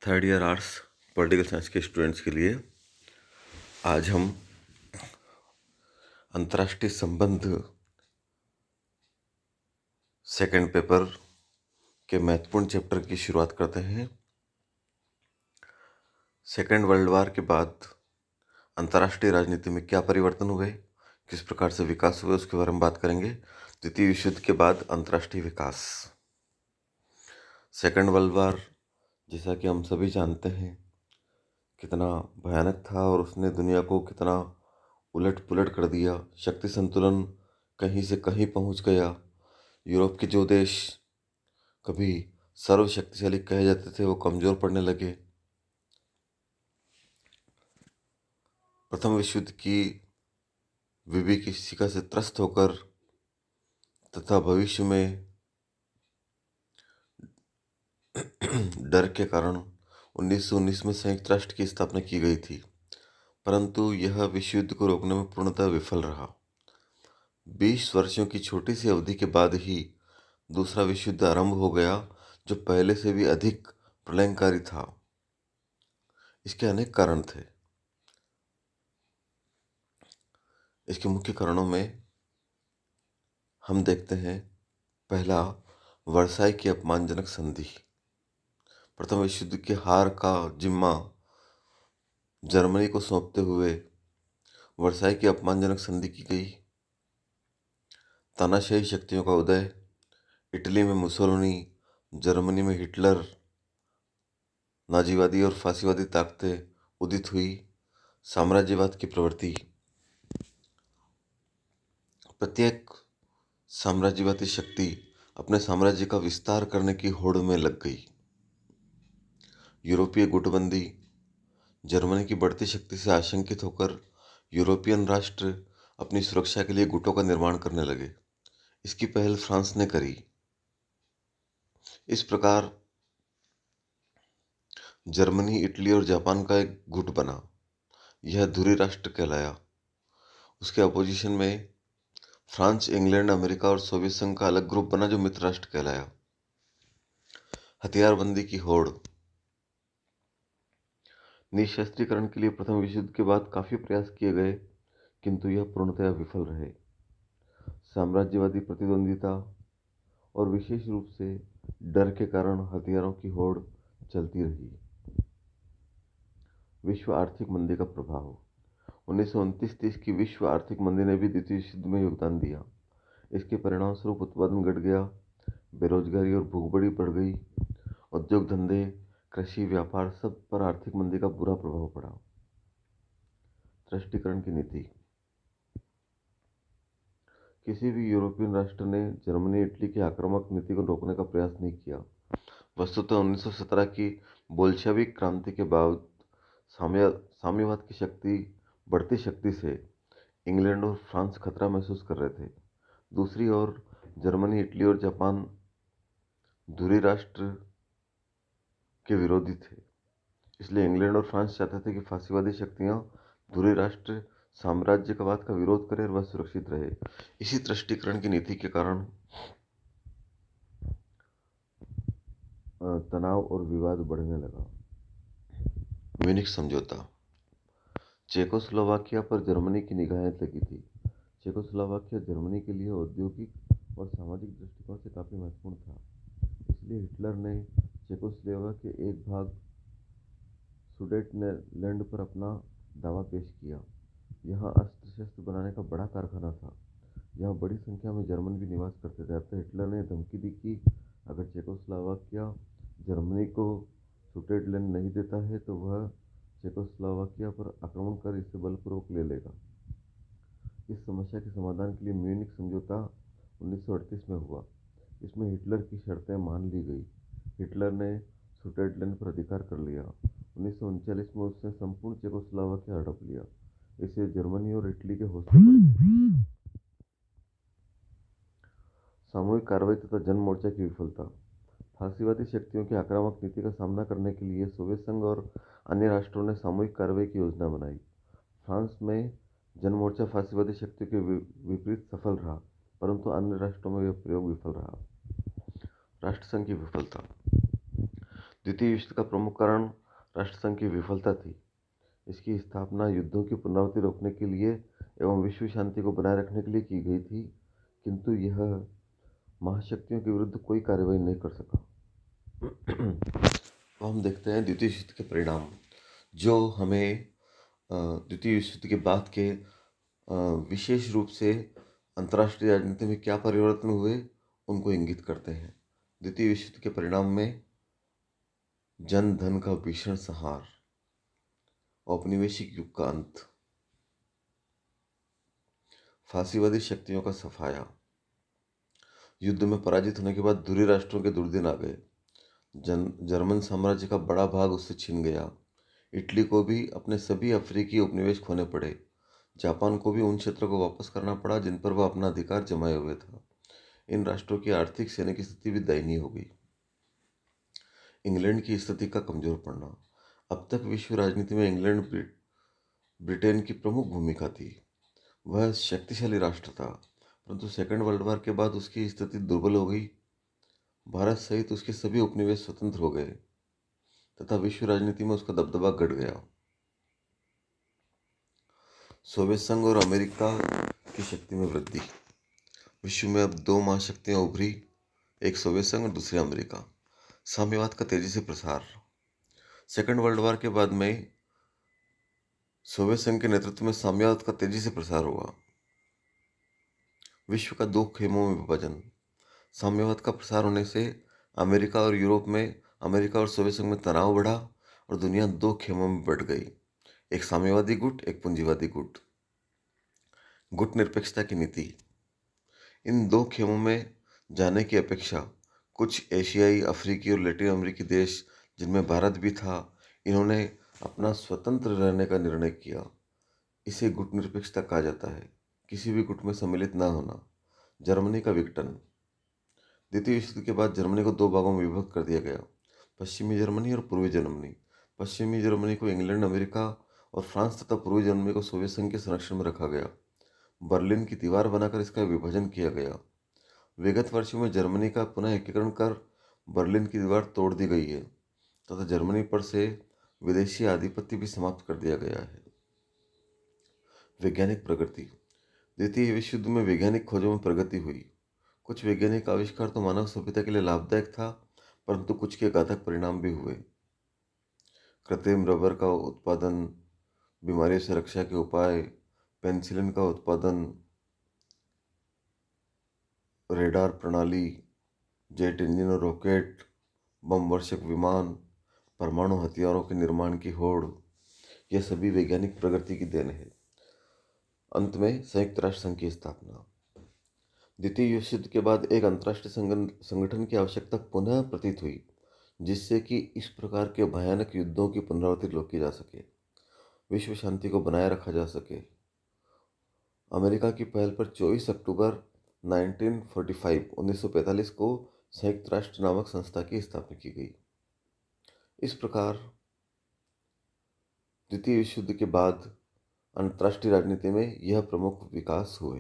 Third year arts political science के students के लिए आज हम अंतर्राष्ट्रीय संबंध सेकंड पेपर के महत्वपूर्ण चैप्टर की शुरुआत करते हैं। सेकंड वर्ल्ड वॉर के बाद अंतर्राष्ट्रीय राजनीति में क्या परिवर्तन हुए, किस प्रकार से विकास हुए, उसके बारे में बात करेंगे। द्वितीय विश्व युद्ध के बाद अंतर्राष्ट्रीय विकास। सेकंड वर्ल्ड वॉर, जैसा कि हम सभी जानते हैं, कितना भयानक था और उसने दुनिया को कितना उलट पुलट कर दिया। शक्ति संतुलन कहीं से कहीं पहुंच गया। यूरोप के जो देश कभी सर्वशक्तिशाली कहे जाते थे वो कमजोर पड़ने लगे। प्रथम विश्व युद्ध की विभीषिका से त्रस्त होकर तथा भविष्य में डर के कारण 1919 में संयुक्त राष्ट्र की स्थापना की गई थी, परंतु यह विश्व युद्ध को रोकने में पूर्णतः विफल रहा। 20 वर्षों की छोटी सी अवधि के बाद ही दूसरा विश्व युद्ध आरंभ हो गया, जो पहले से भी अधिक प्रलयंकारी था। इसके अनेक कारण थे। इसके मुख्य कारणों में हम देखते हैं, पहला, वर्साई की अपमानजनक संधि। प्रथम विश्व युद्ध की हार का जिम्मा जर्मनी को सौंपते हुए वर्साई की अपमानजनक संधि की गई। तानाशाही शक्तियों का उदय, इटली में मुसोलिनी, जर्मनी में हिटलर, नाजीवादी और फांसीवादी ताकतें उदित हुई। साम्राज्यवाद की प्रवृत्ति, प्रत्येक साम्राज्यवादी शक्ति अपने साम्राज्य का विस्तार करने की होड़ में लग गई। यूरोपीय गुटबंदी, जर्मनी की बढ़ती शक्ति से आशंकित होकर यूरोपियन राष्ट्र अपनी सुरक्षा के लिए गुटों का निर्माण करने लगे। इसकी पहल फ्रांस ने करी। इस प्रकार जर्मनी, इटली और जापान का एक गुट बना। यह धुरी राष्ट्र कहलाया। उसके अपोजिशन में फ्रांस, इंग्लैंड, अमेरिका और सोवियत संघ का अलग ग्रुप बना, जो मित्र राष्ट्र कहलाया। हथियारबंदी की होड़। निशस्त्रीकरण के लिए प्रथम विश्व युद्ध के बाद काफी प्रयास किए गए, किंतु यह पूर्णतः विफल रहे। साम्राज्यवादी प्रतिद्वंदिता और विशेष रूप से डर के कारण हथियारों की होड़ चलती रही। विश्व आर्थिक मंदी का प्रभाव। 1929-30 की विश्व आर्थिक मंदी ने भी द्वितीय विश्व युद्ध में योगदान दिया। इसके परिणाम स्वरूप उत्पादन घट गया, बेरोजगारी और भूखमरी बढ़ गई। उद्योग धंधे, कृषि, व्यापार सब पर आर्थिक मंदी का बुरा प्रभाव पड़ा। तुष्टीकरण की नीति। किसी भी यूरोपियन राष्ट्र ने जर्मनी, इटली की आक्रामक नीति को रोकने का प्रयास नहीं किया। वस्तुतः 1917 की बोल्शेविक क्रांति के बाद साम्यवाद की बढ़ती शक्ति से इंग्लैंड और फ्रांस खतरा महसूस कर रहे थे। दूसरी ओर जर्मनी, इटली और जापान धुरी राष्ट्र के विरोधी थे। इसलिए इंग्लैंड और फ्रांस चाहते थे कि फांसीवादी शक्तियां धुरी राष्ट्र साम्राज्यवाद का विरोध करें और वह सुरक्षित रहे। इसी तुष्टीकरण की नीति के कारण तनाव और विवाद बढ़ने लगा। म्यूनिख समझौता। चेकोस्लोवाकिया पर जर्मनी की निगाहें लगी थी। चेकोस्लोवाकिया जर्मनी के लिए औद्योगिक और सामाजिक दृष्टिकोण से काफी महत्वपूर्ण था। इसलिए हिटलर ने चेकोस्लोवाकिया के एक भाग सुडेटलैंड पर अपना दावा पेश किया। यहाँ अस्त्र शस्त्र बनाने का बड़ा कारखाना था। यहाँ बड़ी संख्या में जर्मन भी निवास करते थे। अतः हिटलर ने धमकी दी कि अगर चेकोस्लोवाकिया जर्मनी को सुडेटलैंड नहीं देता है तो वह चेकोस्लोवाकिया पर आक्रमण कर इसे बलपूर्वक ले लेगा। इस समस्या के समाधान के लिए म्यूनिख समझौता 1938 में हुआ। इसमें हिटलर की शर्तें मान ली गई। हिटलर ने सुडेटलैंड पर अधिकार कर लिया। 1939 में उसने संपूर्ण चेकोस्लोवाकिया हड़प लिया। इससे जर्मनी और इटली के हौसले बढ़ गए। सामूहिक कार्रवाई तथा जन मोर्चा की विफलता। फांसीवादी शक्तियों की आक्रामक नीति का सामना करने के लिए सोवियत संघ और अन्य राष्ट्रों ने सामूहिक कार्रवाई की योजना बनाई। फ्रांस में जनमोर्चा फांसीवादी शक्तियों के विपरीत सफल रहा, परंतु अन्य राष्ट्रों में यह प्रयोग विफल रहा। राष्ट्रसंघ की विफलता। द्वितीय विश्व का प्रमुख कारण राष्ट्रसंघ की विफलता थी। इसकी स्थापना युद्धों की पुनरावृत्ति रोकने के लिए एवं विश्व शांति को बनाए रखने के लिए की गई थी, किंतु यह महाशक्तियों के विरुद्ध कोई कार्रवाई नहीं कर सका। तो हम देखते हैं द्वितीय विश्व युद्ध के परिणाम, जो हमें द्वितीय विश्व युद्ध के बाद के विशेष रूप से अंतर्राष्ट्रीय राजनीति में क्या परिवर्तन हुए, उनको इंगित करते हैं। द्वितीय विश्व युद्ध के परिणाम में जन धन का भीषण संहार, औपनिवेशिक युग का अंत, फांसीवादी शक्तियों का सफाया, युद्ध में पराजित होने के बाद धुरी राष्ट्रों के दुर्दिन आ गए। जर्मन साम्राज्य का बड़ा भाग उससे छिन गया। इटली को भी अपने सभी अफ्रीकी उपनिवेश खोने पड़े। जापान को भी उन क्षेत्रों को वापस करना पड़ा जिन पर वह अपना अधिकार जमाए हुए था। इन राष्ट्रों की आर्थिक सैनिक स्थिति भी दयनीय हो गई। इंग्लैंड की स्थिति का कमजोर पड़ना। अब तक विश्व राजनीति में इंग्लैंड ब्रिटेन की प्रमुख भूमिका थी। वह शक्तिशाली राष्ट्र था, परंतु सेकेंड वर्ल्ड वॉर के बाद उसकी स्थिति दुर्बल हो गई। भारत सहित उसके सभी उपनिवेश स्वतंत्र हो गए तथा विश्व राजनीति में उसका दबदबा घट गया। सोवियत संघ और अमेरिका की शक्ति में वृद्धि। विश्व में अब दो महाशक्तियां उभरी, एक सोवियत संघ और दूसरी अमेरिका। साम्यवाद का तेजी से प्रसार। सेकेंड वर्ल्ड वॉर के बाद में सोवियत संघ के नेतृत्व में साम्यवाद का तेजी से प्रसार हुआ। विश्व का दो खेमों में विभाजन। साम्यवाद का प्रसार होने से अमेरिका और यूरोप में, अमेरिका और सोवियत संघ में तनाव बढ़ा और दुनिया दो खेमों में बढ़ गई, एक साम्यवादी गुट, एक पूंजीवादी गुट। गुट निरपेक्षता की नीति। इन दो खेमों में जाने की अपेक्षा कुछ एशियाई, अफ्रीकी और लैटिन अमेरिकी देश, जिनमें भारत भी था, इन्होंने अपना स्वतंत्र रहने का निर्णय किया। इसे गुट निरपेक्षता कहा जाता है, किसी भी गुट में सम्मिलित न होना। जर्मनी का विघटन। द्वितीय विश्व युद्ध के बाद जर्मनी को दो भागों में विभक्त कर दिया गया, पश्चिमी जर्मनी और पूर्वी जर्मनी। पश्चिमी जर्मनी को इंग्लैंड, अमेरिका और फ्रांस तथा पूर्वी जर्मनी को सोवियत संघ के संरक्षण में रखा गया। बर्लिन की दीवार बनाकर इसका विभाजन किया गया। विगत वर्षों में जर्मनी का पुनः एकीकरण कर बर्लिन की दीवार तोड़ दी गई है तथा जर्मनी पर से विदेशी आधिपत्य भी समाप्त कर दिया गया है। वैज्ञानिक प्रगति। द्वितीय विश्व युद्ध में वैज्ञानिक खोजों में प्रगति हुई। कुछ वैज्ञानिक आविष्कार तो मानव सभ्यता के लिए लाभदायक था, परंतु कुछ के घातक परिणाम भी हुए। कृत्रिम रबर का उत्पादन, बीमारियों से रक्षा के उपाय, पेनिसिलिन का उत्पादन, रेडार प्रणाली, जेट इंजन और रॉकेट, बम वर्षक विमान, परमाणु हथियारों के निर्माण की होड़, यह सभी वैज्ञानिक प्रगति की देन है। अंत में संयुक्त राष्ट्र संघ की स्थापना। द्वितीय विश्व युद्ध के बाद एक अंतर्राष्ट्रीय संगठन की आवश्यकता पुनः प्रतीत हुई, जिससे कि इस प्रकार के भयानक युद्धों की पुनरावृत्ति रोकी जा सके, विश्व शांति को बनाए रखा जा सके। अमेरिका की पहल पर 24 अक्टूबर 1945 को संयुक्त राष्ट्र नामक संस्था की स्थापना की गई। इस प्रकार द्वितीय विश्व युद्ध के बाद अंतर्राष्ट्रीय राजनीति में यह प्रमुख विकास हुए।